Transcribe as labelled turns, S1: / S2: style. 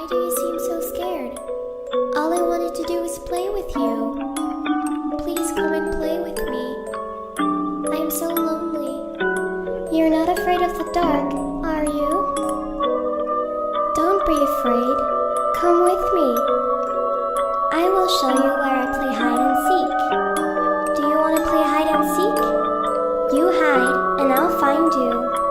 S1: Why do you seem so scared? All I wanted to do was play with you. Please come and play with me. I'm so lonely. You're not afraid of the dark, are you? Don't be afraid. Come with me. I will show you where I play hide and seek. Do you want to play hide and seek? You hide, and I'll find you.